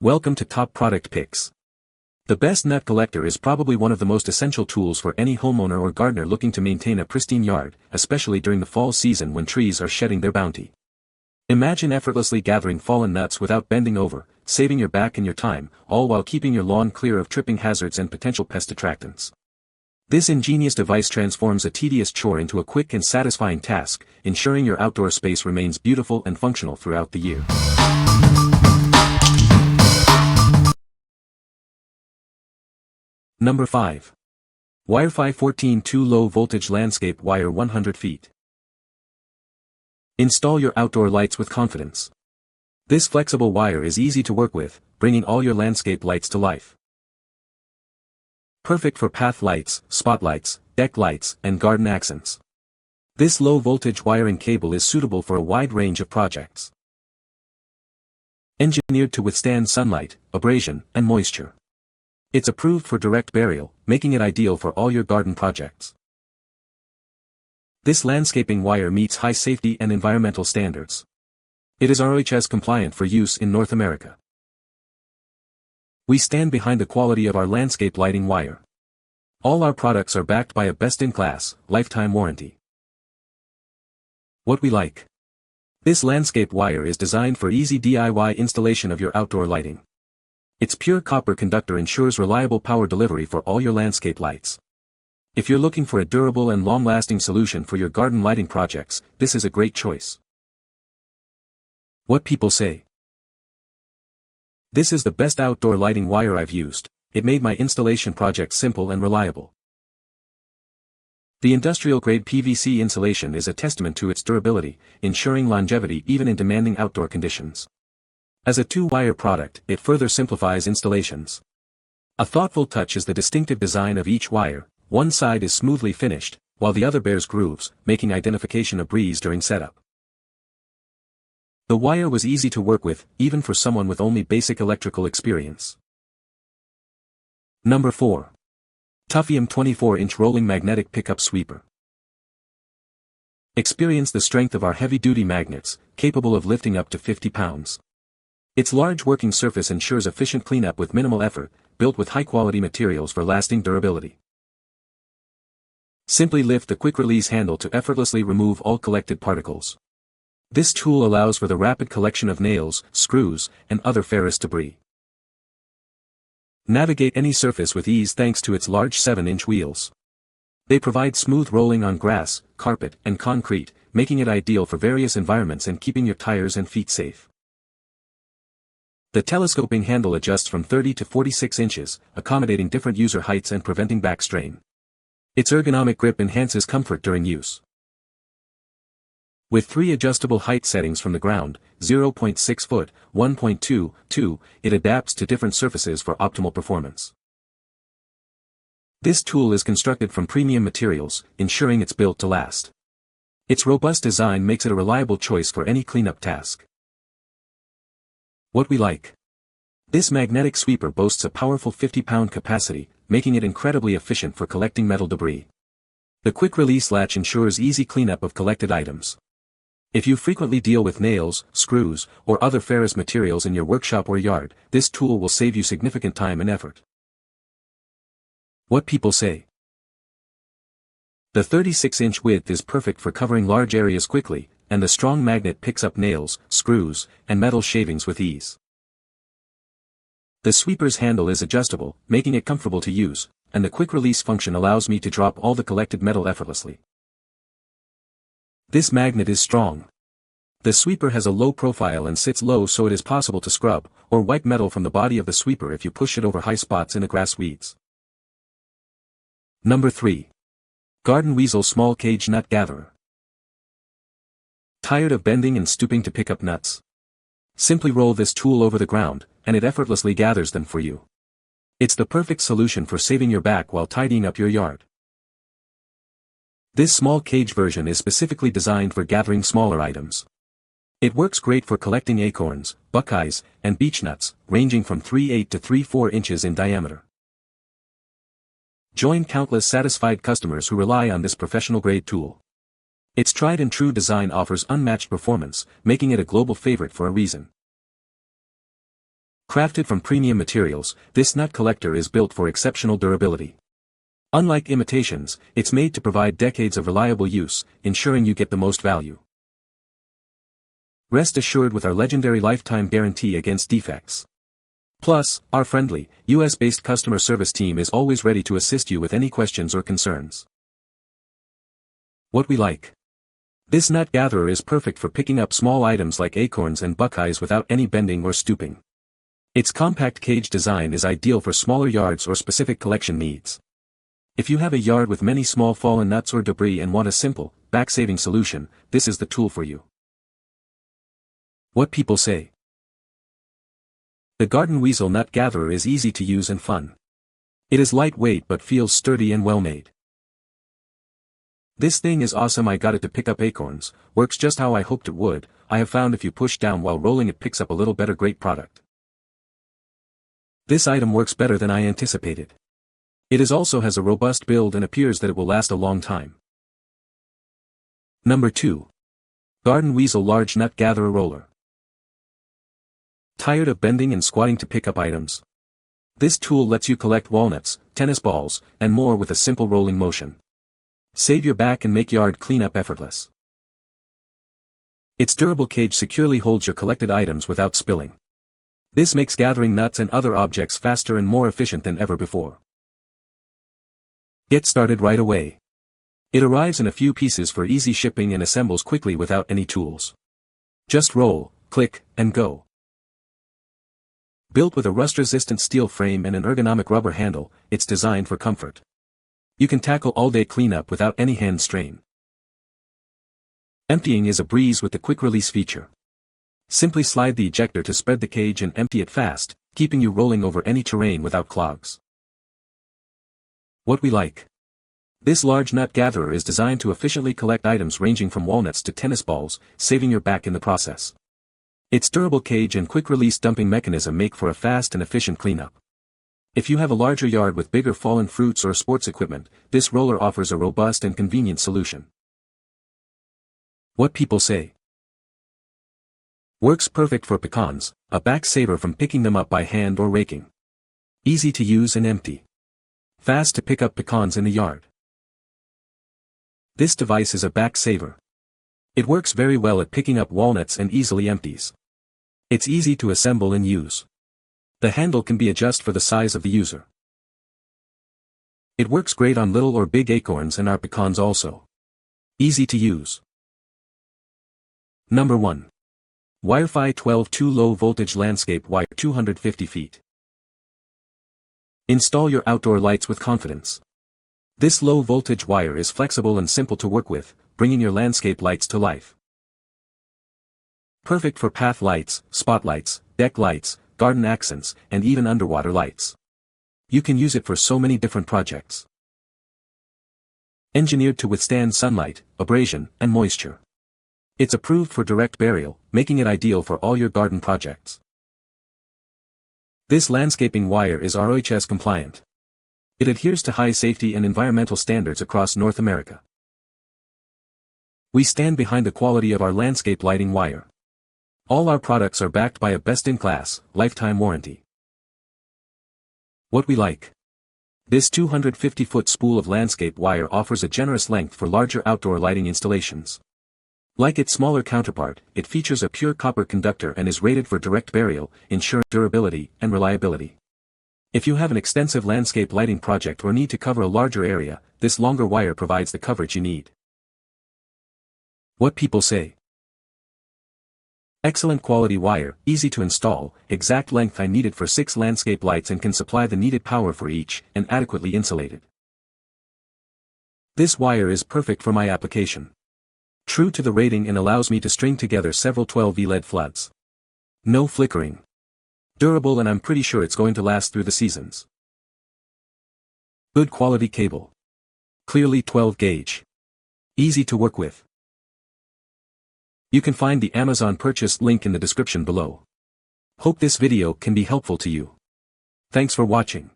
Welcome to Top Product Picks. The best nut collector is probably one of the most essential tools for any homeowner or gardener looking to maintain a pristine yard, especially during the fall season when trees are shedding their bounty. Imagine effortlessly gathering fallen nuts without bending over, saving your back and your time, all while keeping your lawn clear of tripping hazards and potential pest attractants. This ingenious device transforms a tedious chore into a quick and satisfying task, ensuring your outdoor space remains beautiful and functional throughout the year. Number 5. Wirefy 14-2 Low Voltage Landscape Wire 100 feet. Install your outdoor lights with confidence. This flexible wire is easy to work with, bringing all your landscape lights to life. Perfect for path lights, spotlights, deck lights, and garden accents. This low-voltage wiring cable is suitable for a wide range of projects. Engineered to withstand sunlight, abrasion, and moisture. It's approved for direct burial, making it ideal for all your garden projects. This landscaping wire meets high safety and environmental standards. It is RoHS compliant for use in North America. We stand behind the quality of our landscape lighting wire. All our products are backed by a best-in-class, lifetime warranty. What we like. This landscape wire is designed for easy DIY installation of your outdoor lighting. Its pure copper conductor ensures reliable power delivery for all your landscape lights. If you're looking for a durable and long-lasting solution for your garden lighting projects, this is a great choice. What people say. This is the best outdoor lighting wire I've used. It made my installation project simple and reliable. The industrial-grade PVC insulation is a testament to its durability, ensuring longevity even in demanding outdoor conditions. As a two-wire product, it further simplifies installations. A thoughtful touch is the distinctive design of each wire. One side is smoothly finished, while the other bears grooves, making identification a breeze during setup. The wire was easy to work with, even for someone with only basic electrical experience. Number 4. TUFFIOM 24-inch Rolling Magnetic Pickup Sweeper. Experience the strength of our heavy-duty magnets, capable of lifting up to 50 pounds. Its large working surface ensures efficient cleanup with minimal effort, built with high-quality materials for lasting durability. Simply lift the quick-release handle to effortlessly remove all collected particles. This tool allows for the rapid collection of nails, screws, and other ferrous debris. Navigate any surface with ease thanks to its large 7-inch wheels. They provide smooth rolling on grass, carpet, and concrete, making it ideal for various environments and keeping your tires and feet safe. The telescoping handle adjusts from 30 to 46 inches, accommodating different user heights and preventing back strain. Its ergonomic grip enhances comfort during use. With 3 adjustable height settings from the ground, 0.6 foot, 1.2, 2, it adapts to different surfaces for optimal performance. This tool is constructed from premium materials, ensuring it's built to last. Its robust design makes it a reliable choice for any cleanup task. What we like. This magnetic sweeper boasts a powerful 50-pound capacity, making it incredibly efficient for collecting metal debris. The quick-release latch ensures easy cleanup of collected items. If you frequently deal with nails, screws, or other ferrous materials in your workshop or yard, this tool will save you significant time and effort. What people say. The 36-inch width is perfect for covering large areas quickly, and the strong magnet picks up nails, screws, and metal shavings with ease. The sweeper's handle is adjustable, making it comfortable to use, and the quick-release function allows me to drop all the collected metal effortlessly. This magnet is strong. The sweeper has a low profile and sits low so it is possible to scrub, or wipe metal from the body of the sweeper if you push it over high spots in the grass weeds. Number 3. Garden Weasel Small Cage Nut Gatherer. Tired of bending and stooping to pick up nuts? Simply roll this tool over the ground, and it effortlessly gathers them for you. It's the perfect solution for saving your back while tidying up your yard. This small cage version is specifically designed for gathering smaller items. It works great for collecting acorns, buckeyes, and beech nuts, ranging from 3/8 to 3/4 inches in diameter. Join countless satisfied customers who rely on this professional-grade tool. Its tried-and-true design offers unmatched performance, making it a global favorite for a reason. Crafted from premium materials, this nut collector is built for exceptional durability. Unlike imitations, it's made to provide decades of reliable use, ensuring you get the most value. Rest assured with our legendary lifetime guarantee against defects. Plus, our friendly, US-based customer service team is always ready to assist you with any questions or concerns. What we like. This nut gatherer is perfect for picking up small items like acorns and buckeyes without any bending or stooping. Its compact cage design is ideal for smaller yards or specific collection needs. If you have a yard with many small fallen nuts or debris and want a simple, back-saving solution, this is the tool for you. What people say. The Garden Weasel nut gatherer is easy to use and fun. It is lightweight but feels sturdy and well made. This thing is awesome. I got it to pick up acorns, works just how I hoped it would. I have found if you push down while rolling it picks up a little better. Great product. This item works better than I anticipated. It also has a robust build and appears that it will last a long time. Number 2. Garden Weasel Large Nut Gatherer Roller. Tired of bending and squatting to pick up items? This tool lets you collect walnuts, tennis balls, and more with a simple rolling motion. Save your back and make yard cleanup effortless. Its durable cage securely holds your collected items without spilling. This makes gathering nuts and other objects faster and more efficient than ever before. Get started right away. It arrives in a few pieces for easy shipping and assembles quickly without any tools. Just roll, click, and go. Built with a rust-resistant steel frame and an ergonomic rubber handle, it's designed for comfort. You can tackle all-day cleanup without any hand strain. Emptying is a breeze with the quick-release feature. Simply slide the ejector to spread the cage and empty it fast, keeping you rolling over any terrain without clogs. What we like. This large nut gatherer is designed to efficiently collect items ranging from walnuts to tennis balls, saving your back in the process. Its durable cage and quick-release dumping mechanism make for a fast and efficient cleanup. If you have a larger yard with bigger fallen fruits or sports equipment, this roller offers a robust and convenient solution. What people say. Works perfect for pecans, a back saver from picking them up by hand or raking. Easy to use and empty. Fast to pick up pecans in the yard. This device is a back saver. It works very well at picking up walnuts and easily empties. It's easy to assemble and use. The handle can be adjusted for the size of the user. It works great on little or big acorns and our pecans also. Easy to use. Number 1. Wirefy 12-2 Low Voltage Landscape Wire 250 feet. Install your outdoor lights with confidence. This low voltage wire is flexible and simple to work with, bringing your landscape lights to life. Perfect for path lights, spotlights, deck lights, garden accents, and even underwater lights. You can use it for so many different projects. Engineered to withstand sunlight, abrasion, and moisture. It's approved for direct burial, making it ideal for all your garden projects. This landscaping wire is ROHS compliant. It adheres to high safety and environmental standards across North America. We stand behind the quality of our landscape lighting wire. All our products are backed by a best-in-class, lifetime warranty. What we like. This 250-foot spool of landscape wire offers a generous length for larger outdoor lighting installations. Like its smaller counterpart, it features a pure copper conductor and is rated for direct burial, ensuring durability and reliability. If you have an extensive landscape lighting project or need to cover a larger area, this longer wire provides the coverage you need. What people say. Excellent quality wire, easy to install, exact length I needed for 6 landscape lights and can supply the needed power for each, and adequately insulated. This wire is perfect for my application. True to the rating and allows me to string together several 12V LED floods. No flickering. Durable and I'm pretty sure it's going to last through the seasons. Good quality cable. Clearly 12 gauge. Easy to work with. You can find the Amazon purchase link in the description below. Hope this video can be helpful to you. Thanks for watching.